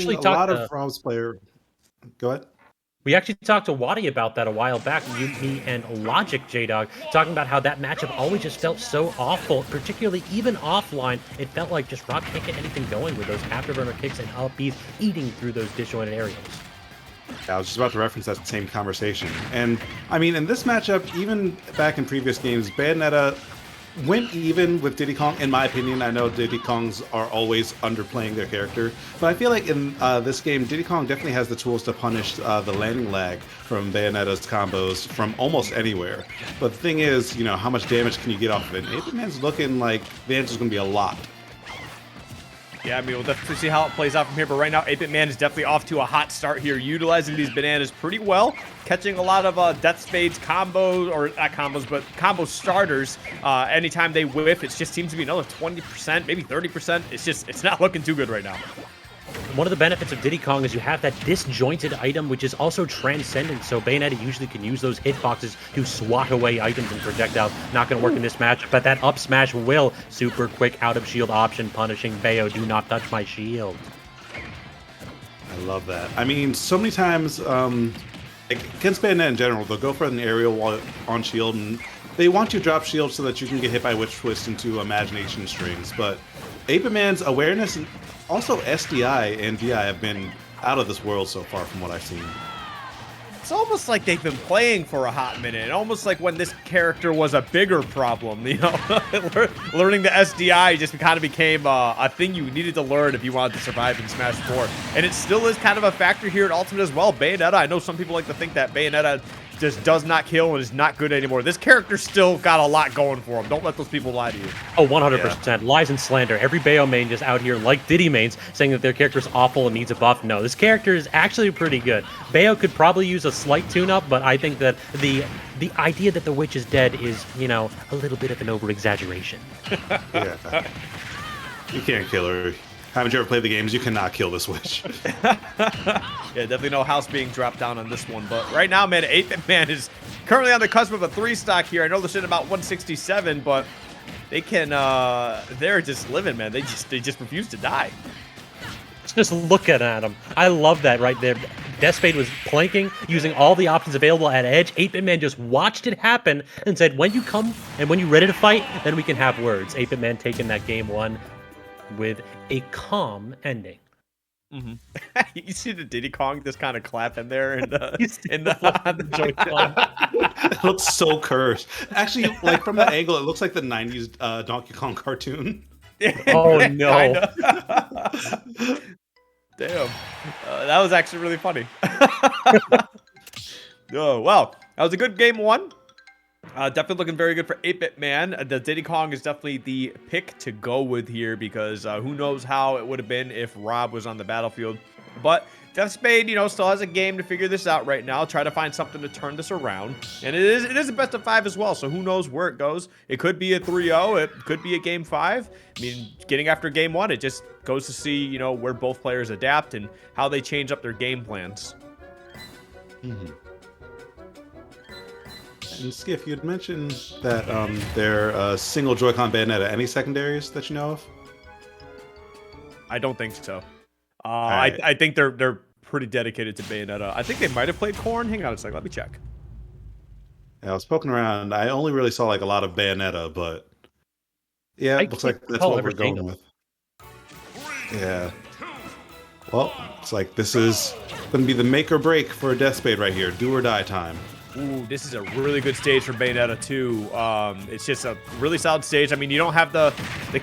watching a lot of Rob's player. Go ahead. We actually talked to Waddy about that a while back, you, me, and Logic, J-Dog, talking about how that matchup always just felt so awful, particularly even offline. It felt like just Rob can't get anything going with those afterburner kicks and up Bs eating through those disjointed areas. Yeah, I was just about to reference that same conversation. And, I mean, in this matchup, even back in previous games, Bayonetta went even with Diddy Kong, in my opinion. I know Diddy Kongs are always underplaying their character, but I feel like in this game, Diddy Kong definitely has the tools to punish the landing lag from Bayonetta's combos from almost anywhere. But the thing is, you know, how much damage can you get off of it? 8BitMan's looking like the answer's going to be a lot. Yeah, I mean, we'll definitely see how it plays out from here, but right now, 8BitMan is definitely off to a hot start here, utilizing these bananas pretty well, catching a lot of Deathspade's combos, or not combos, but combo starters. Anytime they whiff, it just seems to be another 20%, maybe 30%. It's not looking too good right now. One of the benefits of Diddy Kong is you have that disjointed item, which is also transcendent, so Bayonetta usually can use those hitboxes to swat away items and projectiles. Not going to work in this match, but that up smash will. Super quick out of shield option, punishing Bayo. Do not touch my shield. I love that. I mean, so many times, against Bayonetta in general, they'll go for an aerial while on shield, and they want you to drop shield so that you can get hit by Witch Twist into imagination strings, but 8BitMan's awareness and also SDI and DI have been out of this world so far from what I've seen. It's almost like they've been playing for a hot minute, almost like when this character was a bigger problem, you know? Learning the SDI just kind of became a thing you needed to learn if you wanted to survive in Smash 4. And it still is kind of a factor here at Ultimate as well. Bayonetta, I know some people like to think that Bayonetta just does not kill and is not good anymore. This character's still got a lot going for him. Don't let those people lie to you. Oh, 100%. Yeah. Lies and slander. Every Bayo main just out here, like Diddy mains, saying that their character's awful and needs a buff. No, this character is actually pretty good. Bayo could probably use a slight tune-up, but I think that the idea that the witch is dead is, you know, a little bit of an over-exaggeration. Yeah. You can't kill her. Haven't you ever played the games? You cannot kill this witch. Yeah, definitely no house being dropped down on this one. But right now, man, 8BitMan is currently on the cusp of a 3-stock here. I know they're sitting about 167, but they can, they're just living, man. They just refuse to die. Just looking at them. I love that right there. Deathspade was planking, using all the options available at edge. 8BitMan just watched it happen and said, when you come and when you're ready to fight, then we can have words. 8BitMan taking that game one with a calm ending. Mm-hmm. You see the Diddy Kong just kind of clap in there and on the Joy-Con. It looks so cursed. Actually, like from that angle, it looks like the 90s Donkey Kong cartoon. Oh no. Damn. That was actually really funny. Oh, well, that was a good game one. Definitely looking very good for 8BitMan. The Diddy Kong is definitely the pick to go with here because who knows how it would have been if Rob was on the battlefield. But Deathspade, you know, still has a game to figure this out right now. Try to find something to turn this around. And it is a best of 5 as well, so who knows where it goes. It could be a 3-0. It could be a game 5. I mean, getting after game 1, it just goes to see, you know, where both players adapt and how they change up their game plans. Mm-hmm. And Skiff, you had mentioned that they're single Joy-Con Bayonetta. Any secondaries that you know of? I don't think so. Right. I think they're pretty dedicated to Bayonetta. I think they might have played Korn. Hang on a second, let me check. Yeah, I was poking around. I only really saw like a lot of Bayonetta, but yeah, it looks like that's what we're going with. Yeah. Well, it's like this is going to be the make or break for Deathspade right here. Do or die time. Ooh, this is a really good stage for Bayonetta too. It's just a really solid stage. I mean, you don't have the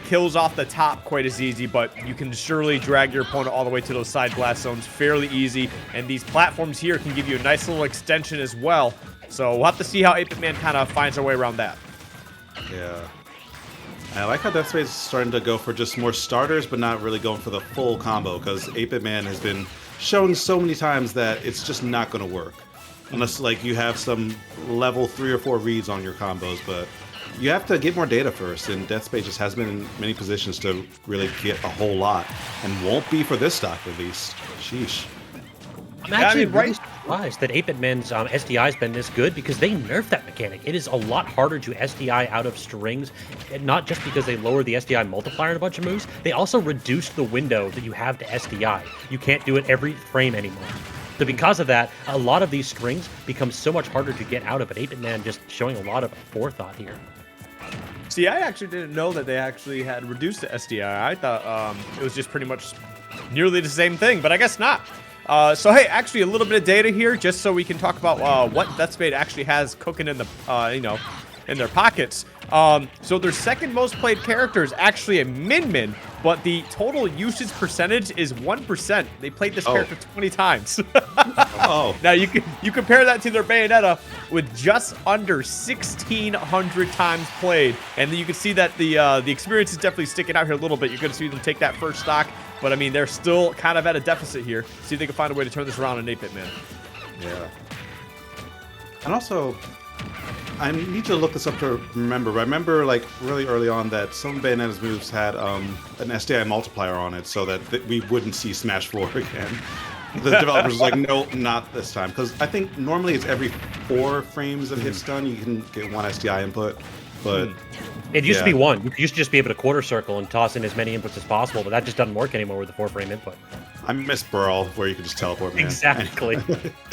kills off the top quite as easy, but you can surely drag your opponent all the way to those side blast zones fairly easy. And these platforms here can give you a nice little extension as well. So we'll have to see how 8BitMan kind of finds their way around that. Yeah. I like how Deathspade is starting to go for just more starters, but not really going for the full combo, because 8BitMan has been showing so many times that it's just not going to work. Unless, like, you have some level 3 or 4 reads on your combos, but you have to get more data first, and Deathspade just hasn't been in many positions to really get a whole lot, and won't be for this stock, at least. Sheesh. I'm actually really surprised that 8BitMan's SDI has been this good because they nerfed that mechanic. It is a lot harder to SDI out of strings, and not just because they lowered the SDI multiplier in a bunch of moves, they also reduced the window that you have to SDI. You can't do it every frame anymore. So because of that, a lot of these strings become so much harder to get out of, but 8BitMan just showing a lot of forethought here. See, I actually didn't know that they actually had reduced the SDI. I thought it was just pretty much nearly the same thing, but I guess not. So hey, actually a little bit of data here, just so we can talk about what Deathspade actually has cooking in the, in their pockets. So their second most played character is actually a Min, but the total usage percentage is 1%. They played this character 20 times. Now you compare that to their Bayonetta with just under 1,600 times played, and then you can see that the experience is definitely sticking out here a little bit. You're going to see them take that first stock, but I mean they're still kind of at a deficit here. See if they can find a way to turn this around in 8BitMan. Yeah. And also, I need to look this up to remember. But I remember, like, really early on that some of Bayonetta's moves had an SDI multiplier on it so that we wouldn't see Smash 4 again. The developers was like, no, not this time. Because I think normally it's every 4 frames of hit stun you can get 1 SDI input. But it used to be 1. You used to just be able to quarter circle and toss in as many inputs as possible, but that just doesn't work anymore with the 4-frame input. I miss Brawl, where you could just teleport, man. Exactly.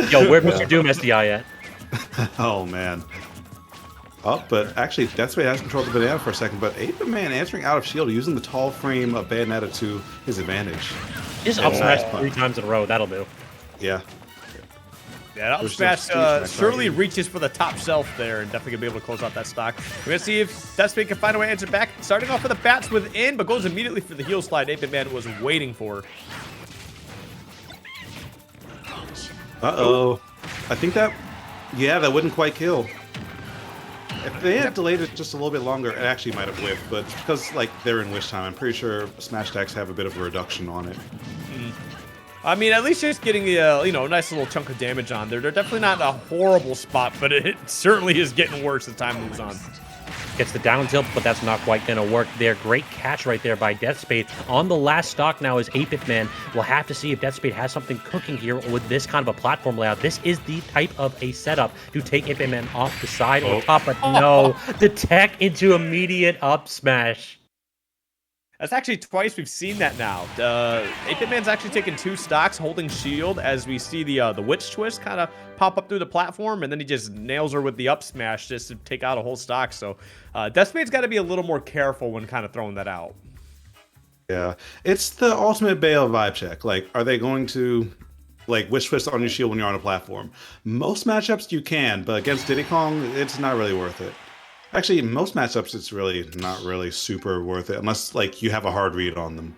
Yo, where's Mr. Doom SDI at? Oh, man. Oh, but actually, Deathspade has controlled the banana for a second, but 8BitMan answering out of shield, using the tall frame of Bayonetta to his advantage. Just up smash 3 times in a row, that'll do. Yeah. Yeah, up smash certainly reaches for the top shelf there, and definitely gonna be able to close out that stock. We're gonna see if Deathspade can find a way to answer back. Starting off with the bats within, but goes immediately for the heel slide 8BitMan was waiting for. Uh-oh. I think that, yeah, that wouldn't quite kill. If they had delayed it just a little bit longer, it actually might have whiffed, but because, like, they're in wish time, I'm pretty sure smash attacks have a bit of a reduction on it. I mean, at least just getting the, nice little chunk of damage on there. They're definitely not in a horrible spot, but it certainly is getting worse as time moves on. Gets the down tilt, but that's not quite going to work there. Great catch right there by Deathspade. On the last stock now is 8BitMan. We'll have to see if Deathspade has something cooking here with this kind of a platform layout. This is the type of a setup to take 8BitMan off the side or top, but no. The tech into immediate up smash. That's actually twice we've seen that now. 8BitMan's actually taken 2 stocks holding shield as we see the witch twist kind of pop up through the platform, and then he just nails her with the up smash just to take out a whole stock. So Deathspade's got to be a little more careful when kind of throwing that out. Yeah, it's the ultimate Bayo vibe check. Like, are they going to, like, wish twist on your shield when you're on a platform? Most matchups you can, but against Diddy Kong, it's not really worth it. Actually, most matchups, it's really not really super worth it, unless, like, you have a hard read on them.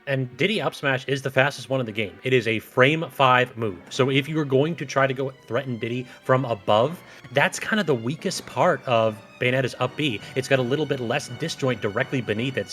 And Diddy up smash is the fastest one in the game. It is a frame 5 move. So if you're going to try to go threaten Diddy from above, that's kind of the weakest part of Bayonetta's up B. It's got a little bit less disjoint directly beneath it.